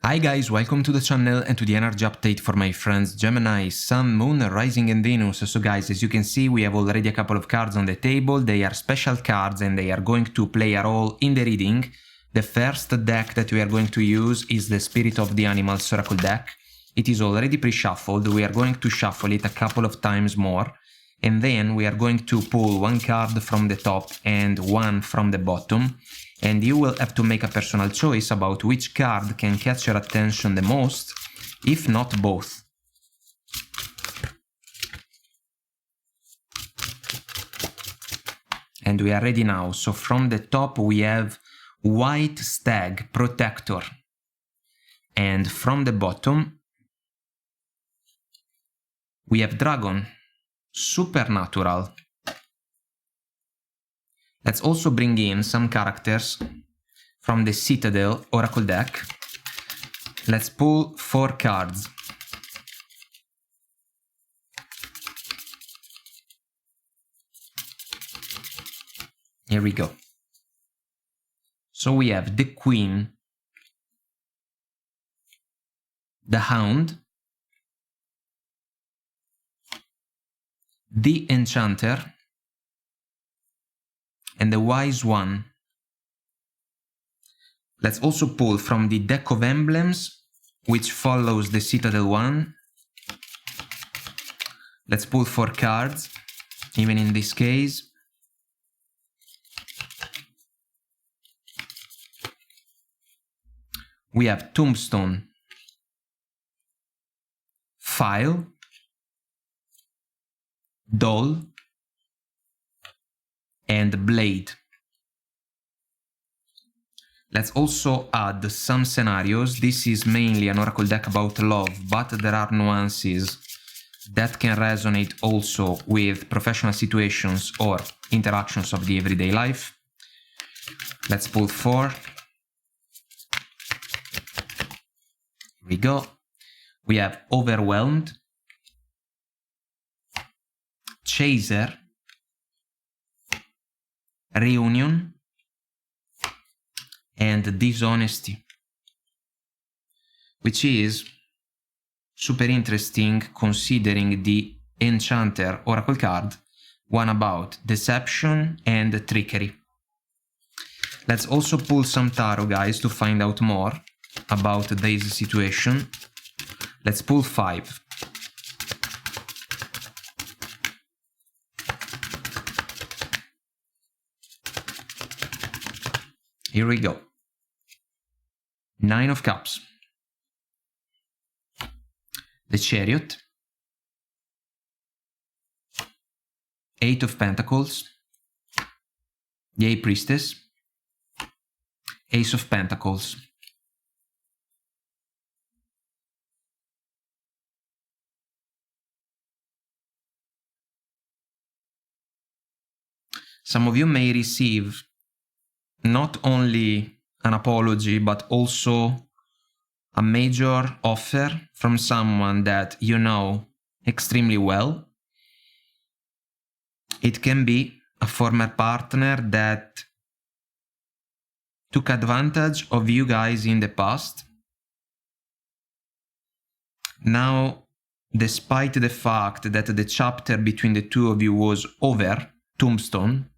Hi guys, welcome to the channel and to the energy update for my friends Gemini, Sun, Moon, Rising and Venus. So guys, as you can see, we have already a couple of cards on the table. They are special cards and they are going to play a role in the reading. The first deck that we are going to use is the Spirit of the Animals Oracle deck. It is already pre-shuffled. We are going to shuffle it a couple of times more. And then we are going to pull one card from the top and one from the bottom. And you will have to make a personal choice about which card can catch your attention the most, if not both. And we are ready now. So from the top we have White Stag, Protector. And from the bottom we have Dragon, Supernatural. Let's also bring in some characters from the Citadel Oracle deck. Let's pull 4 cards. Here we go. So we have the Queen, the Hound, the Enchanter, and the Wise One. Let's also pull from the deck of emblems, which follows the Citadel one. Let's pull 4 cards, even in this case. We have Tombstone, File, Doll, and Blade. Let's also add some scenarios. This is mainly an oracle deck about love, but there are nuances that can resonate also with professional situations or interactions of the everyday life. Let's pull 4. Here we go. We have Overwhelmed, Chaser, Reunion, and Dishonesty, which is super interesting considering the Enchanter Oracle card, one about deception and trickery. Let's also pull some tarot, guys, to find out more about this situation. Let's pull 5. Here we go. 9 of Cups, the Chariot, 8 of Pentacles, the High Priestess, Ace of Pentacles. Some of you may receive not only an apology, but also a major offer from someone that you know extremely well. It can be a former partner that took advantage of you guys in the past. Now, despite the fact that the chapter between the two of you was over, Tombstone,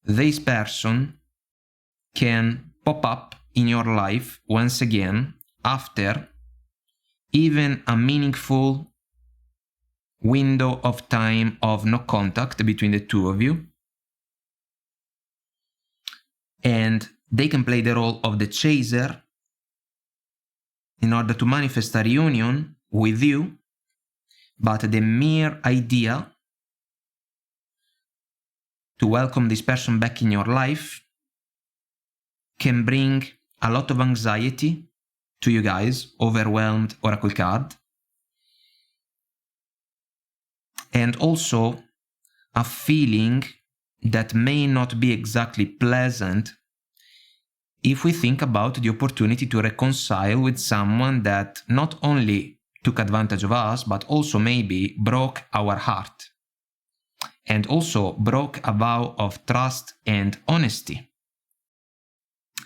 this person can pop up in your life once again after even a meaningful window of time of no contact between the two of you. And they can play the role of the chaser in order to manifest a reunion with you, but the mere idea to welcome this person back in your life can bring a lot of anxiety to you guys, Overwhelmed Oracle card, and also a feeling that may not be exactly pleasant if we think about the opportunity to reconcile with someone that not only took advantage of us, but also maybe broke our heart, and also broke a vow of trust and honesty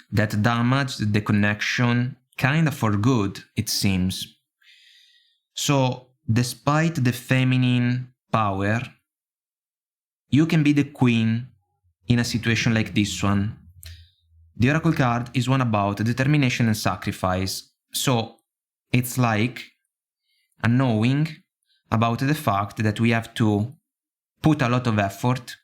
that damaged the connection kinda for good, it seems. So, despite the feminine power, you can be the queen in a situation like this one. The Oracle card is one about determination and sacrifice. So, it's like a knowing about the fact that we have to put a lot of effort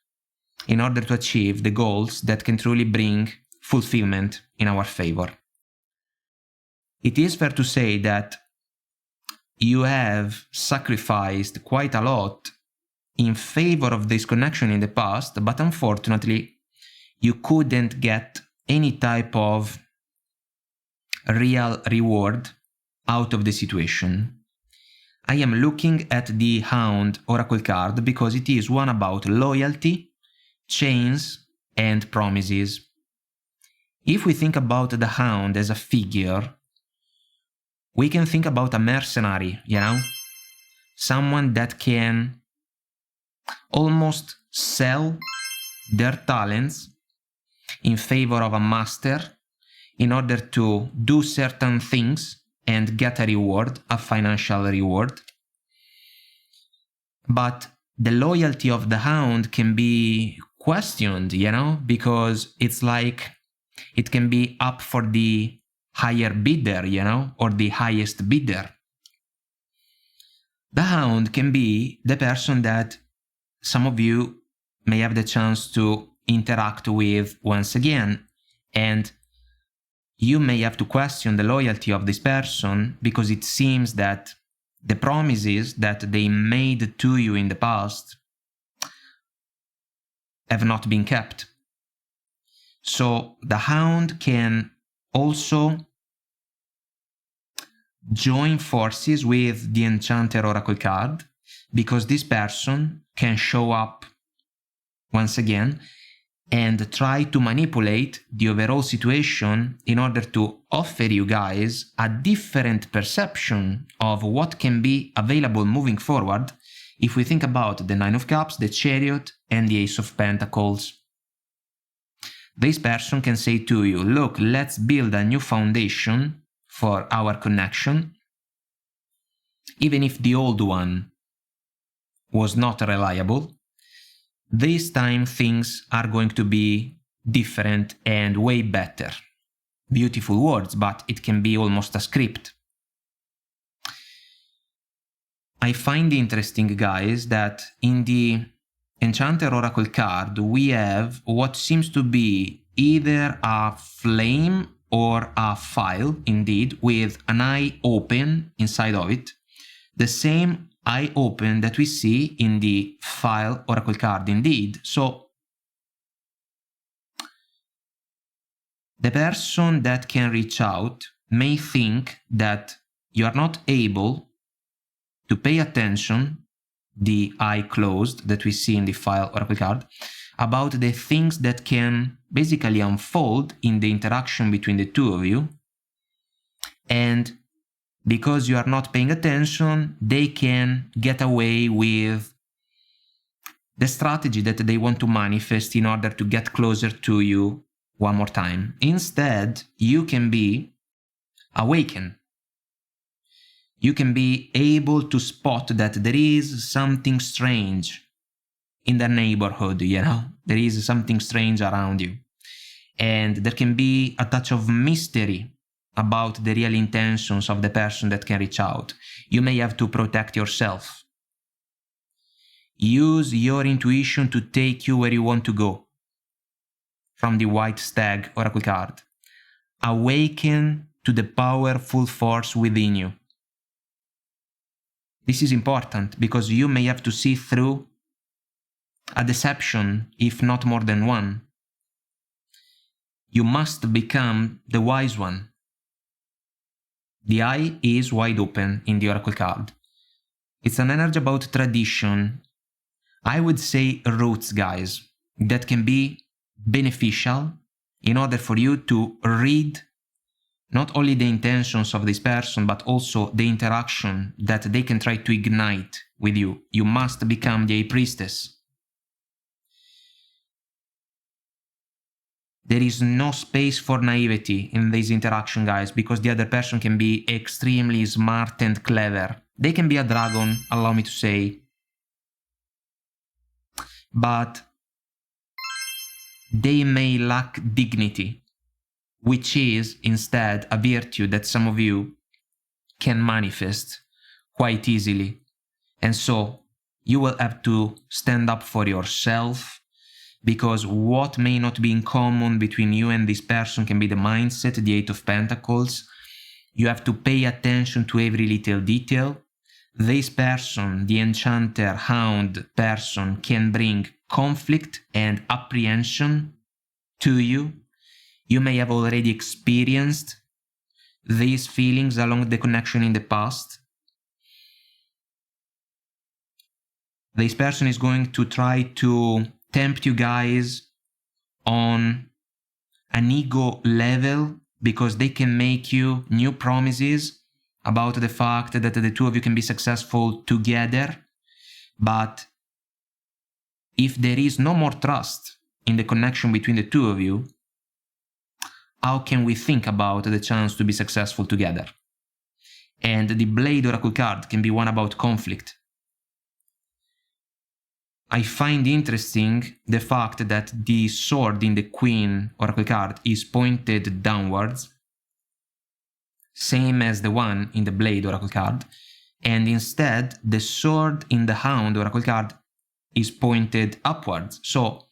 in order to achieve the goals that can truly bring fulfillment in our favor. It is fair to say that you have sacrificed quite a lot in favor of this connection in the past, but unfortunately, you couldn't get any type of real reward out of the situation. I am looking at the Hound Oracle card because it is one about loyalty, chains, and promises. If we think about the Hound as a figure, we can think about a mercenary, you know? Someone that can almost sell their talents in favor of a master in order to do certain things and get a reward, a financial reward. But the loyalty of the Hound can be questioned, you know, because it's like it can be up for the higher bidder, you know, or the highest bidder. The Hound can be the person that some of you may have the chance to interact with once again, and you may have to question the loyalty of this person because it seems that the promises that they made to you in the past have not been kept. So the Hound can also join forces with the Enchanter Oracle card because this person can show up once again and try to manipulate the overall situation in order to offer you guys a different perception of what can be available moving forward if we think about the Nine of Cups, the Chariot, and the Ace of Pentacles. This person can say to you, look, let's build a new foundation for our connection, even if the old one was not reliable. This time things are going to be different and way better. Beautiful words, but it can be almost a script. I find interesting, guys, that in the Enchanter Oracle card we have what seems to be either a flame or a file, indeed, with an eye open inside of it. The same eye open that we see in the file Oracle card, indeed. So the person that can reach out may think that you are not able to pay attention, the eye closed that we see in the file Oracle card, about the things that can basically unfold in the interaction between the two of you. And because you are not paying attention, they can get away with the strategy that they want to manifest in order to get closer to you one more time. Instead, you can be awakened. You can be able to spot that there is something strange in the neighborhood, you know? There is something strange around you. And there can be a touch of mystery about the real intentions of the person that can reach out. You may have to protect yourself. Use your intuition to take you where you want to go. From the White Stag Oracle card. Awaken to the powerful force within you. This is important because you may have to see through a deception, if not more than one. You must become the wise one. The eye is wide open in the Oracle card. It's an energy about tradition. I would say roots, guys, that can be beneficial in order for you to read not only the intentions of this person, but also the interaction that they can try to ignite with you. You must become the High Priestess. There is no space for naivety in this interaction, guys, because the other person can be extremely smart and clever. They can be a dragon, allow me to say. But they may lack dignity, which is instead a virtue that some of you can manifest quite easily. And so you will have to stand up for yourself, because what may not be in common between you and this person can be the mindset, the Eight of Pentacles. You have to pay attention to every little detail. This person, the enchanter, hound person, can bring conflict and apprehension to you. You may have already experienced these feelings along the connection in the past. This person is going to try to tempt you guys on an ego level, because they can make you new promises about the fact that the two of you can be successful together. But if there is no more trust in the connection between the two of you, how can we think about the chance to be successful together? And the Blade Oracle card can be one about conflict. I find interesting the fact that the sword in the Queen Oracle card is pointed downwards, same as the one in the Blade Oracle card, and instead the sword in the Hound Oracle card is pointed upwards. So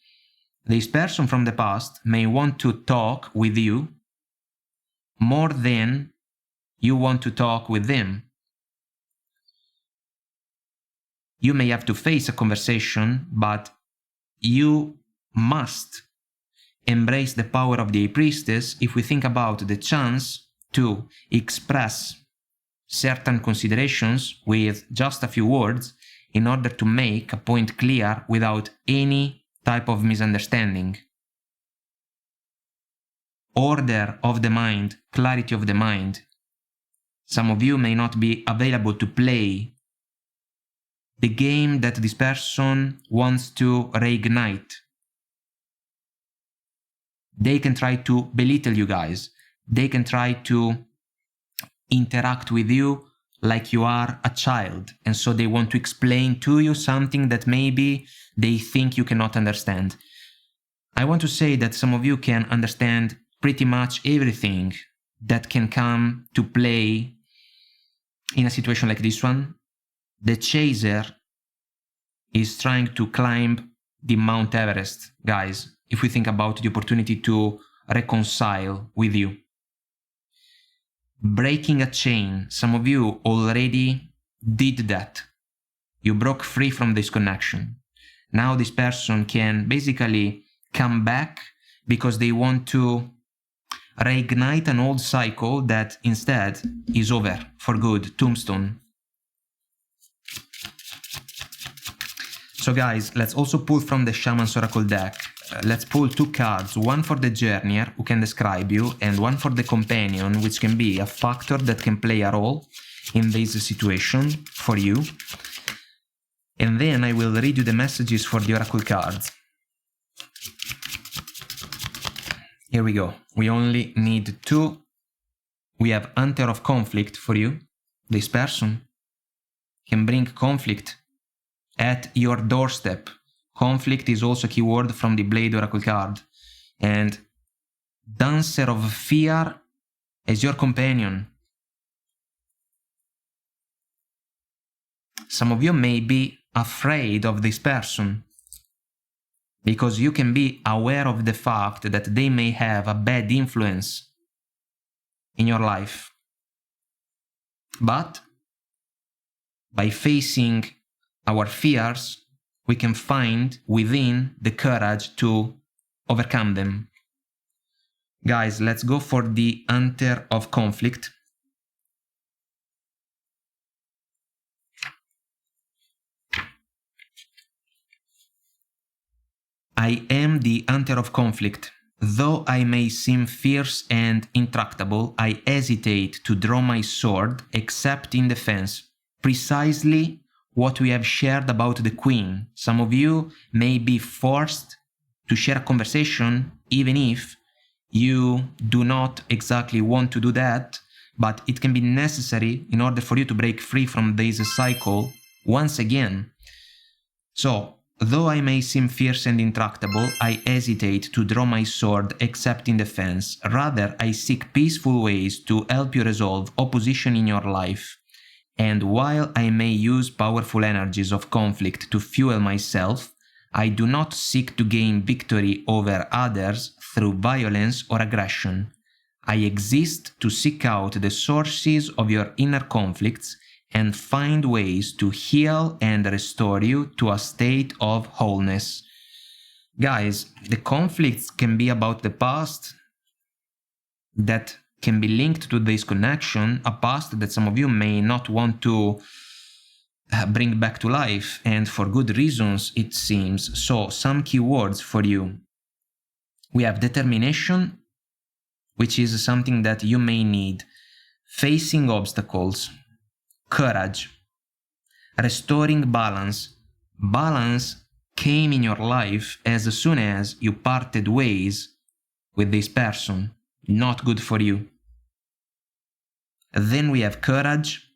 this person from the past may want to talk with you more than you want to talk with them. You may have to face a conversation, but you must embrace the power of the Priestess if we think about the chance to express certain considerations with just a few words in order to make a point clear without any type of misunderstanding. Order of the mind, clarity of the mind. Some of you may not be available to play the game that this person wants to reignite. They can try to belittle you guys. They can try to interact with you like you are a child. And so they want to explain to you something that maybe they think you cannot understand. I want to say that some of you can understand pretty much everything that can come to play in a situation like this one. The chaser is trying to climb the Mount Everest, guys, if we think about the opportunity to reconcile with you. Breaking a chain, some of you already did that. You broke free from this connection. Now this person can basically come back because they want to reignite an old cycle that instead is over for good. Tombstone. So guys, let's also pull from the Shaman's Oracle deck. Let's pull two cards, one for the Journeyer, who can describe you, and one for the Companion, which can be a factor that can play a role in this situation for you. And then I will read you the messages for the Oracle cards. Here we go. We only need two. We have Hunter of Conflict for you. This person can bring conflict at your doorstep. Conflict is also a keyword from the Blade Oracle card. And Dancer of Fear is your companion. Some of you may be afraid of this person because you can be aware of the fact that they may have a bad influence in your life. But by facing our fears, we can find within the courage to overcome them. Guys, let's go for the Hunter of Conflict. I am the Hunter of Conflict. Though I may seem fierce and intractable, I hesitate to draw my sword except in defense. Precisely what we have shared about the Queen. Some of you may be forced to share a conversation even if you do not exactly want to do that, but it can be necessary in order for you to break free from this cycle once again. So, though I may seem fierce and intractable, I hesitate to draw my sword except in defense. Rather, I seek peaceful ways to help you resolve opposition in your life. And while I may use powerful energies of conflict to fuel myself, I do not seek to gain victory over others through violence or aggression. I exist to seek out the sources of your inner conflicts and find ways to heal and restore you to a state of wholeness. Guys, the conflicts can be about the past that can be linked to this connection, a past that some of you may not want to bring back to life, and for good reasons, it seems. So, some keywords for you. We have determination, which is something that you may need. Facing obstacles. Courage. Restoring balance. Balance came in your life as soon as you parted ways with this person. Not good for you. Then we have courage,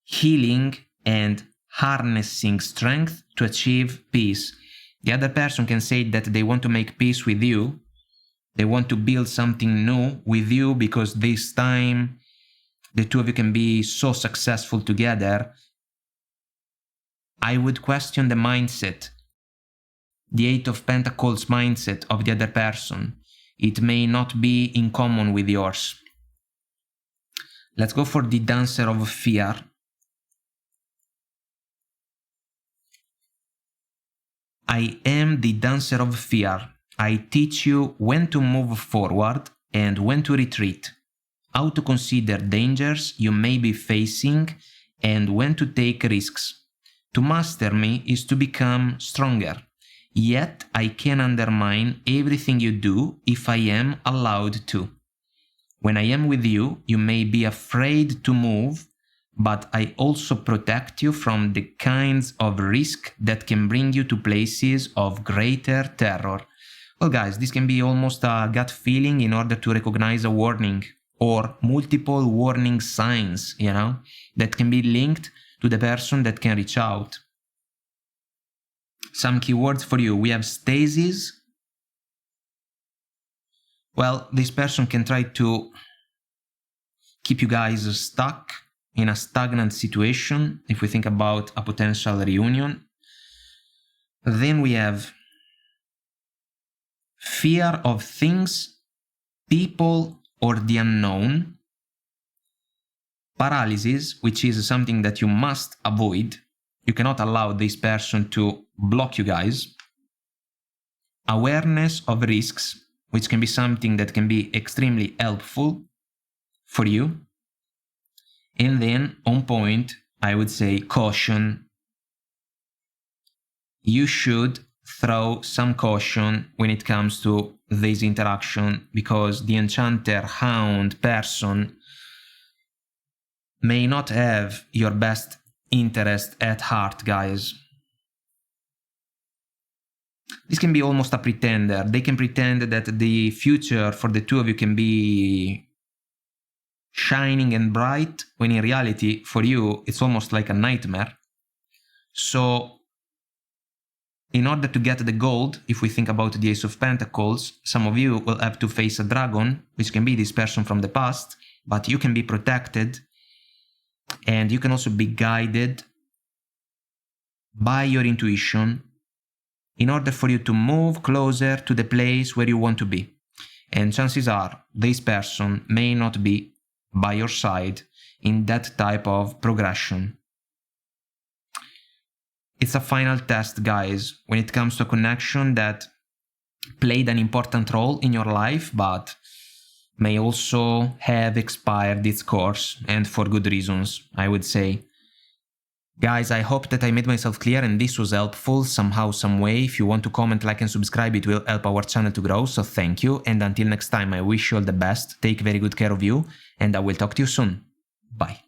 healing, and harnessing strength to achieve peace. The other person can say that they want to make peace with you. They want to build something new with you because this time the two of you can be so successful together. I would question the mindset, the Eight of Pentacles mindset of the other person. It may not be in common with yours. Let's go for the Dancer of Fear. I am the Dancer of Fear. I teach you when to move forward and when to retreat, how to consider dangers you may be facing, and when to take risks. To master me is to become stronger. Yet I can undermine everything you do if I am allowed to. When I am with you, you may be afraid to move, but I also protect you from the kinds of risk that can bring you to places of greater terror. Well, guys, this can be almost a gut feeling in order to recognize a warning or multiple warning signs, that can be linked to the person that can reach out. Some keywords for you. We have stasis. Well, this person can try to keep you guys stuck in a stagnant situation, if we think about a potential reunion. Then we have fear of things, people, or the unknown. Paralysis, which is something that you must avoid. You cannot allow this person to block you guys. Awareness of risks, which can be something that can be extremely helpful for you. And then, on point, I would say caution. You should throw some caution when it comes to this interaction, because the enchanter, hound person may not have your best interest at heart, guys. This can be almost a pretender. They can pretend that the future for the two of you can be shining and bright, when in reality, for you, it's almost like a nightmare. So, in order to get the gold, if we think about the Ace of Pentacles, some of you will have to face a dragon, which can be this person from the past, but you can be protected, and you can also be guided by your intuition in order for you to move closer to the place where you want to be. And chances are, this person may not be by your side in that type of progression. It's a final test, guys, when it comes to a connection that played an important role in your life, but may also have expired its course, and for good reasons, I would say. Guys, I hope that I made myself clear and this was helpful somehow, some way. If you want to comment, like and subscribe, it will help our channel to grow, so thank you. And until next time, I wish you all the best, take very good care of you, and I will talk to you soon. Bye.